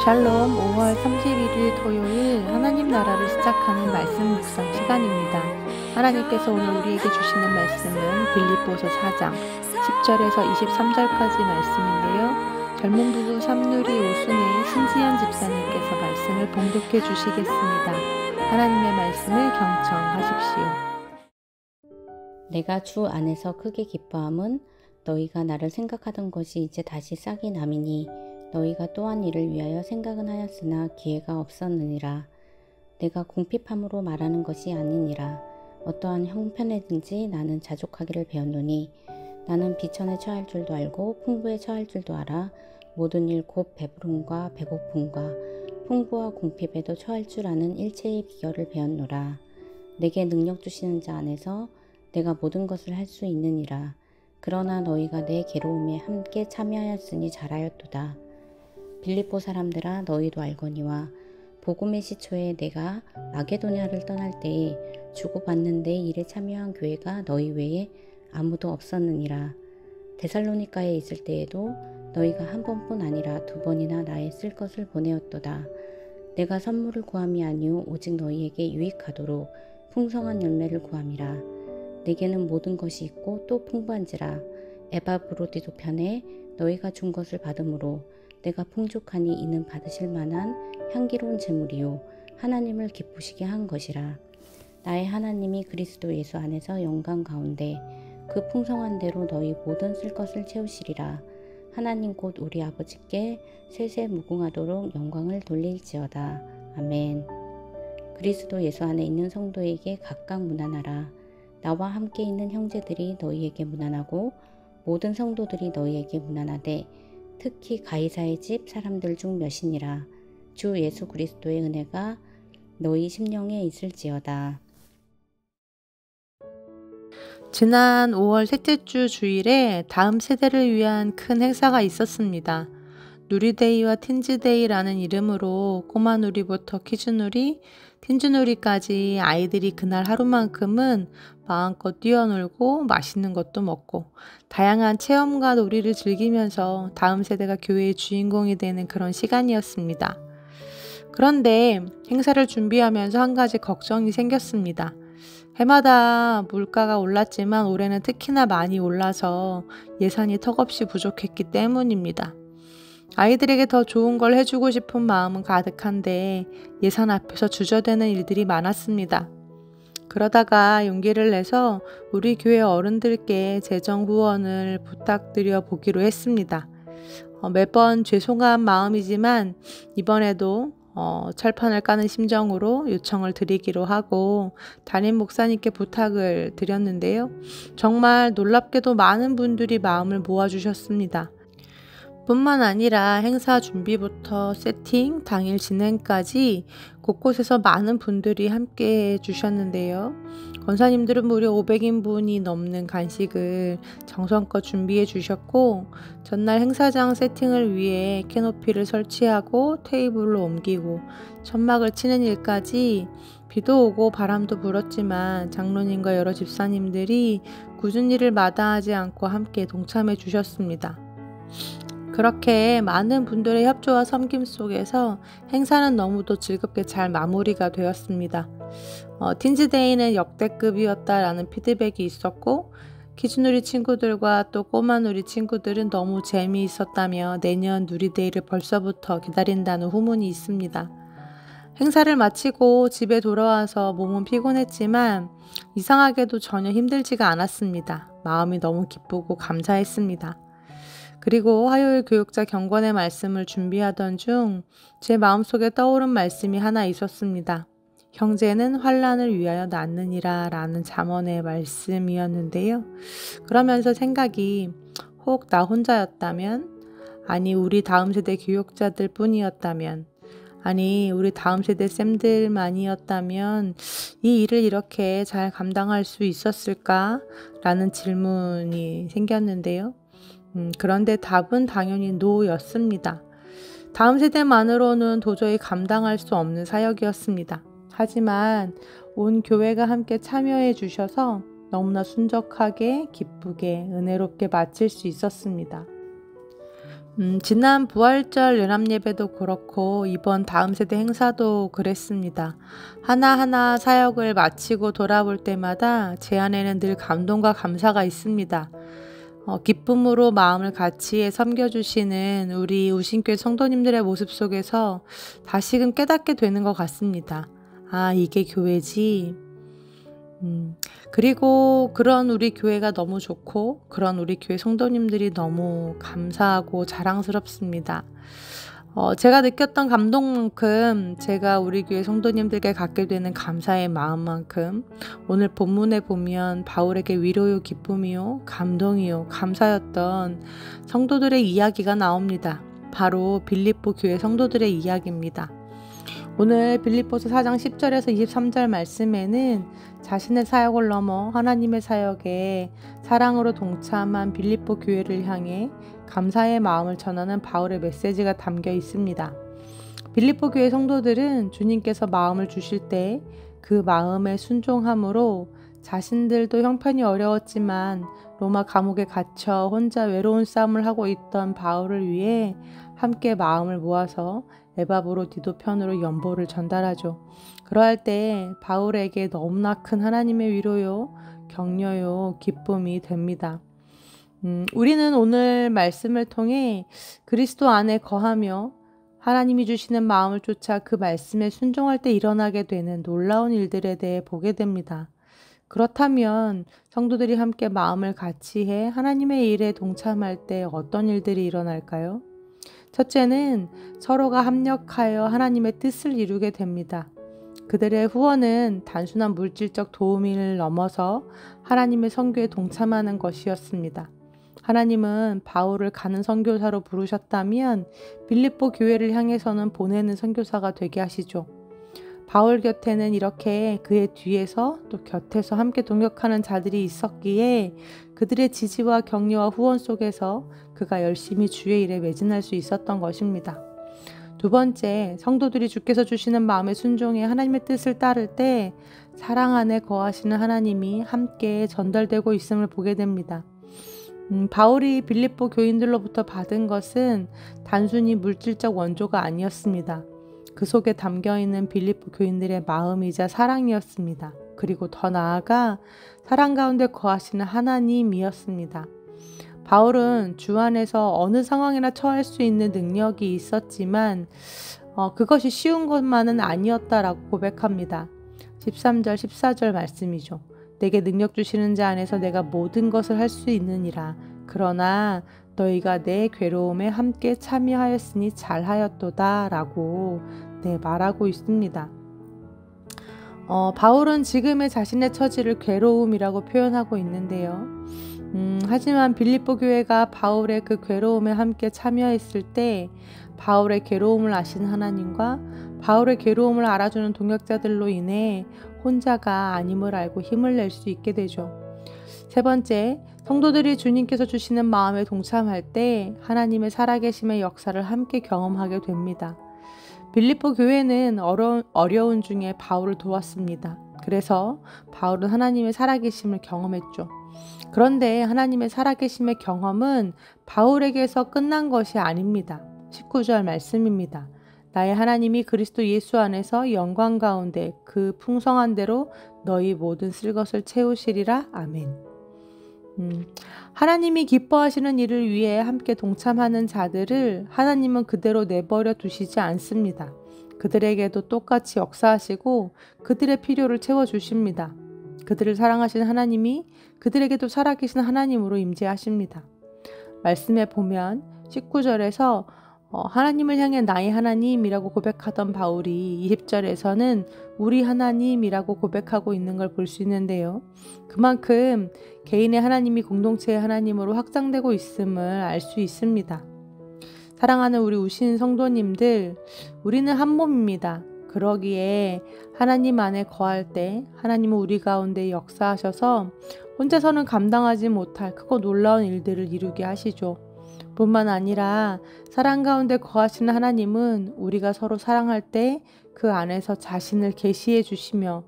샬롬 5월 31일 토요일 하나님 나라를 시작하는 말씀 묵상 시간입니다. 하나님께서 오늘 우리에게 주시는 말씀은 빌립보서 4장 10절에서 23절까지 말씀인데요. 젊은 부부 삼누리 오순의 신지연 집사님께서 말씀을 봉독해 주시겠습니다. 하나님의 말씀을 경청하십시오. 내가 주 안에서 크게 기뻐함은 너희가 나를 생각하던 것이 이제 다시 싹이 남이니 너희가 또한 이를 위하여 생각은 하였으나 기회가 없었느니라. 내가 궁핍함으로 말하는 것이 아니니라. 어떠한 형편에든지 나는 자족하기를 배웠노니 나는 비천에 처할 줄도 알고 풍부에 처할 줄도 알아. 모든 일 곧 배부름과 배고픔과 풍부와 궁핍에도 처할 줄 아는 일체의 비결을 배웠노라. 내게 능력 주시는 자 안에서 내가 모든 것을 할 수 있느니라. 그러나 너희가 내 괴로움에 함께 참여하였으니 잘하였도다. 빌립보 사람들아, 너희도 알거니와 복음의 시초에 내가 마게도냐를 떠날 때에 주고받는 데 일에 참여한 교회가 너희 외에 아무도 없었느니라. 데살로니가에 있을 때에도 너희가 한 번뿐 아니라 두 번이나 나의 쓸 것을 보내었도다. 내가 선물을 구함이 아니오 오직 너희에게 유익하도록 풍성한 열매를 구함이라. 내게는 모든 것이 있고 또 풍부한지라. 에바브로디도 편에 너희가 준 것을 받음으로 내가 풍족하니 이는 받으실 만한 향기로운 제물이요 하나님을 기쁘시게 한 것이라. 나의 하나님이 그리스도 예수 안에서 영광 가운데 그 풍성한 대로 너희 모든 쓸 것을 채우시리라. 하나님 곧 우리 아버지께 세세 무궁하도록 영광을 돌릴지어다. 아멘. 그리스도 예수 안에 있는 성도에게 각각 문안하라. 나와 함께 있는 형제들이 너희에게 문안하고 모든 성도들이 너희에게 문안하되 특히 가이사의 집 사람들 중 몇이니라. 주 예수 그리스도의 은혜가 너희 심령에 있을지어다. 지난 5월 셋째 주 주일에 다음 세대를 위한 큰 행사가 있었습니다. 누리데이와 틴즈데이라는 이름으로 꼬마 누리부터 키즈누리, 틴즈누리까지 아이들이 그날 하루만큼은 마음껏 뛰어놀고 맛있는 것도 먹고 다양한 체험과 놀이를 즐기면서 다음 세대가 교회의 주인공이 되는 그런 시간이었습니다. 그런데 행사를 준비하면서 한 가지 걱정이 생겼습니다. 해마다 물가가 올랐지만 올해는 특히나 많이 올라서 예산이 턱없이 부족했기 때문입니다. 아이들에게 더 좋은 걸 해주고 싶은 마음은 가득한데 예산 앞에서 주저되는 일들이 많았습니다. 그러다가 용기를 내서 우리 교회 어른들께 재정 후원을 부탁드려 보기로 했습니다. 매번 죄송한 마음이지만 이번에도 철판을 까는 심정으로 요청을 드리기로 하고 담임 목사님께 부탁을 드렸는데요. 정말 놀랍게도 많은 분들이 마음을 모아주셨습니다. 뿐만 아니라 행사 준비부터 세팅, 당일 진행까지 곳곳에서 많은 분들이 함께 해주셨는데요. 권사님들은 무려 500인분이 넘는 간식을 정성껏 준비해 주셨고 전날 행사장 세팅을 위해 캐노피를 설치하고 테이블을 옮기고 천막을 치는 일까지 비도 오고 바람도 불었지만 장로님과 여러 집사님들이 굳은 일을 마다하지 않고 함께 동참해 주셨습니다. 그렇게 많은 분들의 협조와 섬김 속에서 행사는 너무도 즐겁게 잘 마무리가 되었습니다. 틴즈데이는 역대급이었다라는 피드백이 있었고 키즈누리 친구들과 또 꼬마누리 친구들은 너무 재미있었다며 내년 누리데이를 벌써부터 기다린다는 후문이 있습니다. 행사를 마치고 집에 돌아와서 몸은 피곤했지만 이상하게도 전혀 힘들지가 않았습니다. 마음이 너무 기쁘고 감사했습니다. 그리고 화요일 교육자 경건의 말씀을 준비하던 중 제 마음속에 떠오른 말씀이 하나 있었습니다. 형제는 환난을 위하여 낳느니라 라는 잠언의 말씀이었는데요. 그러면서 생각이 혹 나 혼자였다면, 아니 우리 다음 세대 교육자들 뿐이었다면, 아니 우리 다음 세대 쌤들만이었다면 이 일을 이렇게 잘 감당할 수 있었을까? 라는 질문이 생겼는데요. 그런데 답은 당연히 NO였습니다. 다음 세대만으로는 도저히 감당할 수 없는 사역이었습니다. 하지만 온 교회가 함께 참여해 주셔서 너무나 순적하게, 기쁘게, 은혜롭게 마칠 수 있었습니다. 지난 부활절 연합예배도 그렇고 이번 다음 세대 행사도 그랬습니다. 하나하나 사역을 마치고 돌아볼 때마다 제 안에는 늘 감동과 감사가 있습니다. 기쁨으로 마음을 같이해 섬겨주시는 우리 우신교회 성도님들의 모습 속에서 다시금 깨닫게 되는 것 같습니다. 아, 이게 교회지. 그리고 그런 우리 교회가 너무 좋고 그런 우리 교회 성도님들이 너무 감사하고 자랑스럽습니다. 제가 느꼈던 감동만큼 제가 우리 교회 성도님들께 갖게 되는 감사의 마음만큼 오늘 본문에 보면 바울에게 위로요 기쁨이요 감동이요 감사였던 성도들의 이야기가 나옵니다. 바로 빌립보 교회 성도들의 이야기입니다. 오늘 빌립보서 4장 10절에서 23절 말씀에는 자신의 사역을 넘어 하나님의 사역에 사랑으로 동참한 빌립보 교회를 향해 감사의 마음을 전하는 바울의 메시지가 담겨 있습니다. 빌립보 교회 성도들은 주님께서 마음을 주실 때 그 마음에 순종함으로 자신들도 형편이 어려웠지만 로마 감옥에 갇혀 혼자 외로운 싸움을 하고 있던 바울을 위해 함께 마음을 모아서 에바브로디도 편으로 연보를 전달하죠. 그러할 때 바울에게 너무나 큰 하나님의 위로요, 격려요, 기쁨이 됩니다. 우리는 오늘 말씀을 통해 그리스도 안에 거하며 하나님이 주시는 마음을 쫓아 그 말씀에 순종할 때 일어나게 되는 놀라운 일들에 대해 보게 됩니다. 그렇다면 성도들이 함께 마음을 같이해 하나님의 일에 동참할 때 어떤 일들이 일어날까요? 첫째는 서로가 합력하여 하나님의 뜻을 이루게 됩니다. 그들의 후원은 단순한 물질적 도움을 넘어서 하나님의 선교에 동참하는 것이었습니다. 하나님은 바울을 가는 선교사로 부르셨다면 빌립보 교회를 향해서는 보내는 선교사가 되게 하시죠. 바울 곁에는 이렇게 그의 뒤에서 또 곁에서 함께 동역하는 자들이 있었기에 그들의 지지와 격려와 후원 속에서 그가 열심히 주의 일에 매진할 수 있었던 것입니다. 두 번째, 성도들이 주께서 주시는 마음에 순종해 하나님의 뜻을 따를 때 사랑 안에 거하시는 하나님이 함께 전달되고 있음을 보게 됩니다. 바울이 빌립보 교인들로부터 받은 것은 단순히 물질적 원조가 아니었습니다. 그 속에 담겨있는 빌립보 교인들의 마음이자 사랑이었습니다. 그리고 더 나아가 사랑 가운데 거하시는 하나님이었습니다. 바울은 주 안에서 어느 상황이나 처할 수 있는 능력이 있었지만 그것이 쉬운 것만은 아니었다라고 고백합니다. 13절 14절 말씀이죠. 내게 능력 주시는 자 안에서 내가 모든 것을 할 수 있느니라. 그러나 너희가 내 괴로움에 함께 참여하였으니 잘하였도다 라고 말하고 있습니다. 바울은 지금의 자신의 처지를 괴로움이라고 표현하고 있는데요. 하지만 빌립보 교회가 바울의 그 괴로움에 함께 참여했을 때 바울의 괴로움을 아신 하나님과 바울의 괴로움을 알아주는 동역자들로 인해 혼자가 아님을 알고 힘을 낼 수 있게 되죠. 세 번째, 성도들이 주님께서 주시는 마음에 동참할 때 하나님의 살아계심의 역사를 함께 경험하게 됩니다. 빌립보 교회는 어려운 중에 바울을 도왔습니다. 그래서 바울은 하나님의 살아계심을 경험했죠. 그런데 하나님의 살아계심의 경험은 바울에게서 끝난 것이 아닙니다. 19절 말씀입니다. 나의 하나님이 그리스도 예수 안에서 영광 가운데 그 풍성한 대로 너희 모든 쓸 것을 채우시리라. 아멘. 하나님이 기뻐하시는 일을 위해 함께 동참하는 자들을 하나님은 그대로 내버려 두시지 않습니다. 그들에게도 똑같이 역사하시고 그들의 필요를 채워주십니다. 그들을 사랑하시는 하나님이 그들에게도 살아계신 하나님으로 임재하십니다. 말씀에 보면 19절에서 하나님을 향해 나의 하나님이라고 고백하던 바울이 20절에서는 우리 하나님이라고 고백하고 있는 걸 볼 수 있는데요. 그만큼 개인의 하나님이 공동체의 하나님으로 확장되고 있음을 알 수 있습니다. 사랑하는 우리 우신 성도님들, 우리는 한 몸입니다. 그러기에 하나님 안에 거할 때 하나님은 우리 가운데 역사하셔서 혼자서는 감당하지 못할 크고 놀라운 일들을 이루게 하시죠. 뿐만 아니라 사랑 가운데 거하시는 하나님은 우리가 서로 사랑할 때 그 안에서 자신을 계시해 주시며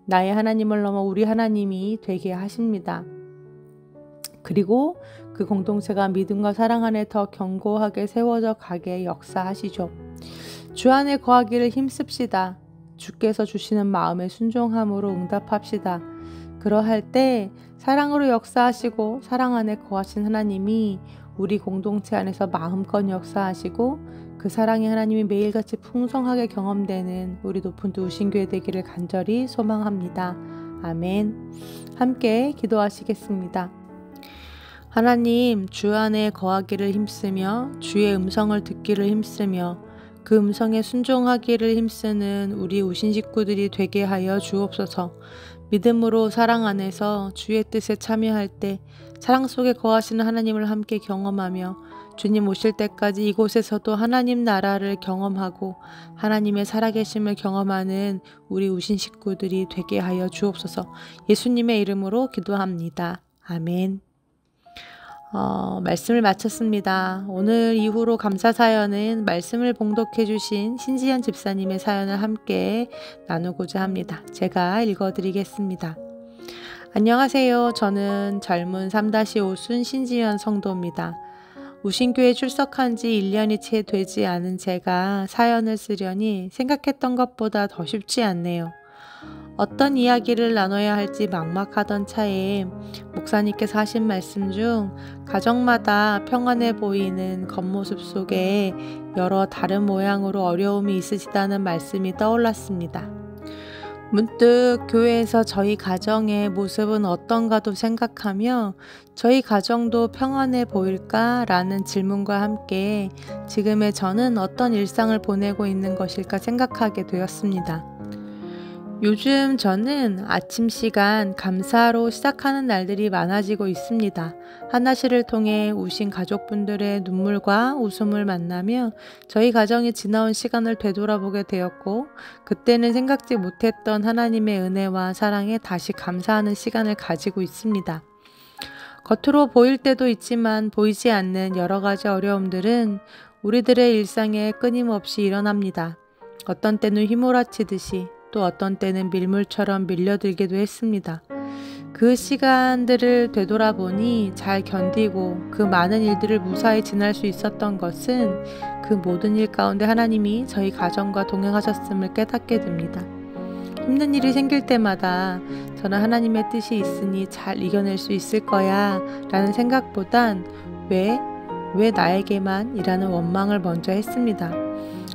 나의 하나님을 넘어 우리 하나님이 되게 하십니다. 그리고 그 공동체가 믿음과 사랑 안에 더 견고하게 세워져 가게 역사하시죠. 주 안에 거하기를 힘씁시다. 주께서 주시는 마음의 순종함으로 응답합시다. 그러할 때 사랑으로 역사하시고 사랑 안에 거하신 하나님이 우리 공동체 안에서 마음껏 역사하시고 그 사랑의 하나님이 매일같이 풍성하게 경험되는 우리 높은 우신교회 되기를 간절히 소망합니다. 아멘. 함께 기도하시겠습니다. 하나님, 주 안에 거하기를 힘쓰며 주의 음성을 듣기를 힘쓰며 그 음성에 순종하기를 힘쓰는 우리 우신 식구들이 되게 하여 주옵소서. 믿음으로 사랑 안에서 주의 뜻에 참여할 때 사랑 속에 거하시는 하나님을 함께 경험하며 주님 오실 때까지 이곳에서도 하나님 나라를 경험하고 하나님의 살아계심을 경험하는 우리 우신 식구들이 되게 하여 주옵소서. 예수님의 이름으로 기도합니다. 아멘. 말씀을 마쳤습니다. 오늘 이후로 감사 사연은 말씀을 봉독해 주신 신지연 집사님의 사연을 함께 나누고자 합니다. 제가 읽어드리겠습니다. 안녕하세요. 저는 젊은 3-5순 신지연 성도입니다. 우신교에 출석한 지 1년이 채 되지 않은 제가 사연을 쓰려니 생각했던 것보다 더 쉽지 않네요. 어떤 이야기를 나눠야 할지 막막하던 차에 목사님께서 하신 말씀 중 가정마다 평안해 보이는 겉모습 속에 여러 다른 모양으로 어려움이 있으시다는 말씀이 떠올랐습니다. 문득 교회에서 저희 가정의 모습은 어떤가도 생각하며 저희 가정도 평안해 보일까라는 질문과 함께 지금의 저는 어떤 일상을 보내고 있는 것일까 생각하게 되었습니다. 요즘 저는 아침 시간 감사로 시작하는 날들이 많아지고 있습니다. 하나씨를 통해 우신 가족분들의 눈물과 웃음을 만나며 저희 가정이 지나온 시간을 되돌아보게 되었고 그때는 생각지 못했던 하나님의 은혜와 사랑에 다시 감사하는 시간을 가지고 있습니다. 겉으로 보일 때도 있지만 보이지 않는 여러 가지 어려움들은 우리들의 일상에 끊임없이 일어납니다. 어떤 때는 휘몰아치듯이 또 어떤 때는 밀물처럼 밀려들기도 했습니다. 그 시간들을 되돌아보니 잘 견디고 그 많은 일들을 무사히 지날 수 있었던 것은 그 모든 일 가운데 하나님이 저희 가정과 동행하셨음을 깨닫게 됩니다. 힘든 일이 생길 때마다 저는 하나님의 뜻이 있으니 잘 이겨낼 수 있을 거야 라는 생각보단 왜 나에게만 이라는 원망을 먼저 했습니다.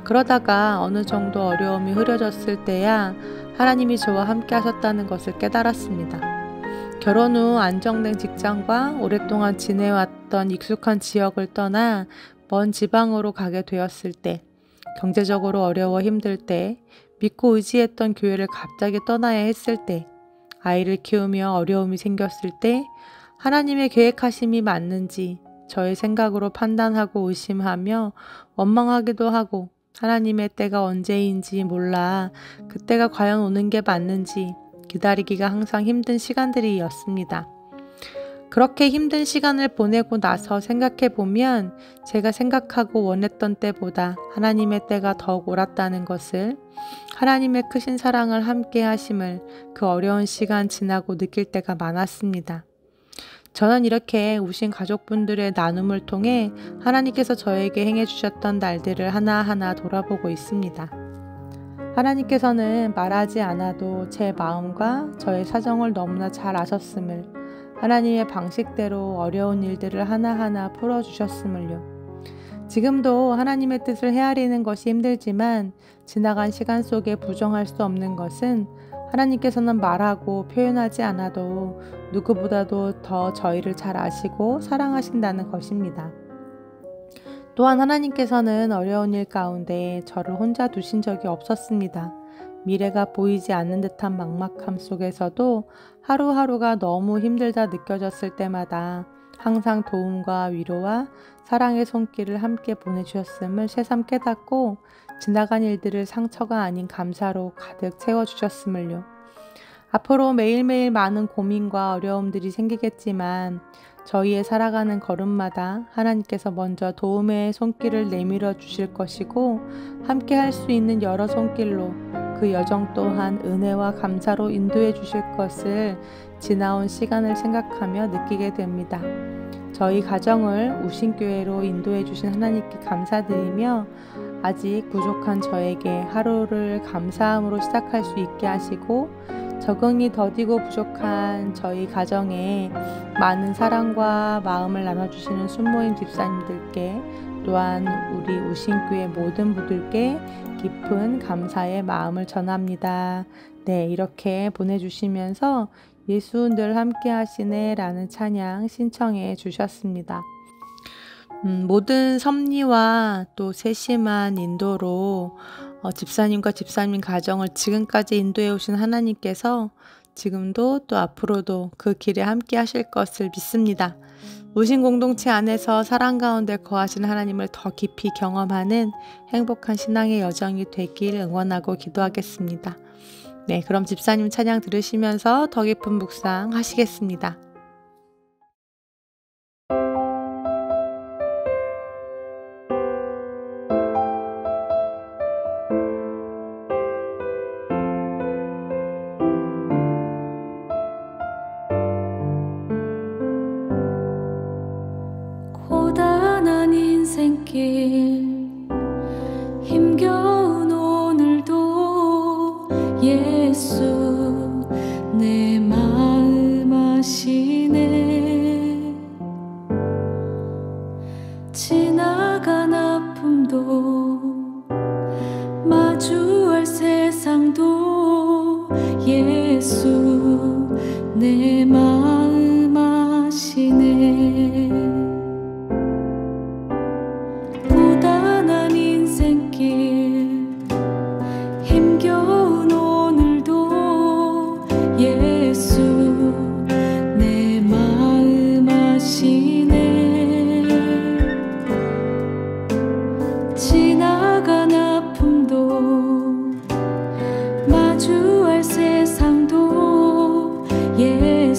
그러다가 어느 정도 어려움이 흐려졌을 때야 하나님이 저와 함께 하셨다는 것을 깨달았습니다. 결혼 후 안정된 직장과 오랫동안 지내왔던 익숙한 지역을 떠나 먼 지방으로 가게 되었을 때, 경제적으로 어려워 힘들 때, 믿고 의지했던 교회를 갑자기 떠나야 했을 때, 아이를 키우며 어려움이 생겼을 때 하나님의 계획하심이 맞는지 저의 생각으로 판단하고 의심하며 원망하기도 하고 하나님의 때가 언제인지 몰라 그때가 과연 오는 게 맞는지 기다리기가 항상 힘든 시간들이었습니다. 그렇게 힘든 시간을 보내고 나서 생각해 보면 제가 생각하고 원했던 때보다 하나님의 때가 더욱 옳았다는 것을, 하나님의 크신 사랑을 함께 하심을 그 어려운 시간 지나고 느낄 때가 많았습니다. 저는 이렇게 우신 가족분들의 나눔을 통해 하나님께서 저에게 행해 주셨던 날들을 하나하나 돌아보고 있습니다. 하나님께서는 말하지 않아도 제 마음과 저의 사정을 너무나 잘 아셨음을, 하나님의 방식대로 어려운 일들을 하나하나 풀어주셨음을요. 지금도 하나님의 뜻을 헤아리는 것이 힘들지만 지나간 시간 속에 부정할 수 없는 것은 하나님께서는 말하고 표현하지 않아도 누구보다도 더 저희를 잘 아시고 사랑하신다는 것입니다. 또한 하나님께서는 어려운 일 가운데 저를 혼자 두신 적이 없었습니다. 미래가 보이지 않는 듯한 막막함 속에서도 하루하루가 너무 힘들다 느껴졌을 때마다 항상 도움과 위로와 사랑의 손길을 함께 보내주셨음을 새삼 깨닫고 지나간 일들을 상처가 아닌 감사로 가득 채워주셨음을요. 앞으로 매일매일 많은 고민과 어려움들이 생기겠지만 저희의 살아가는 걸음마다 하나님께서 먼저 도움의 손길을 내밀어 주실 것이고 함께 할 수 있는 여러 손길로 그 여정 또한 은혜와 감사로 인도해 주실 것을 지나온 시간을 생각하며 느끼게 됩니다. 저희 가정을 우신교회로 인도해 주신 하나님께 감사드리며 아직 부족한 저에게 하루를 감사함으로 시작할 수 있게 하시고 적응이 더디고 부족한 저희 가정에 많은 사랑과 마음을 나눠주시는 순모임 집사님들께 또한 우리 우신교회 모든 분들께 깊은 감사의 마음을 전합니다. 네, 이렇게 보내주시면서 예수 늘 함께 하시네 라는 찬양 신청해 주셨습니다. 모든 섭리와 또 세심한 인도로 집사님과 집사님 가정을 지금까지 인도해 오신 하나님께서 지금도 또 앞으로도 그 길에 함께 하실 것을 믿습니다. 우신 공동체 안에서 사랑 가운데 거하신 하나님을 더 깊이 경험하는 행복한 신앙의 여정이 되길 응원하고 기도하겠습니다. 네, 그럼 집사님 찬양 들으시면서 더 깊은 묵상 하시겠습니다. 고단한 인생길 힘겨운 오늘도 예수 내 마음 아시네. 지나간 아픔도 마주할 세상도 예수 내 마음 아시네. 고단한 인생길 힘겨운 오늘도 예수 내 마음 아시네. 지나간 아픔도 마주할 세상도 예수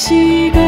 시간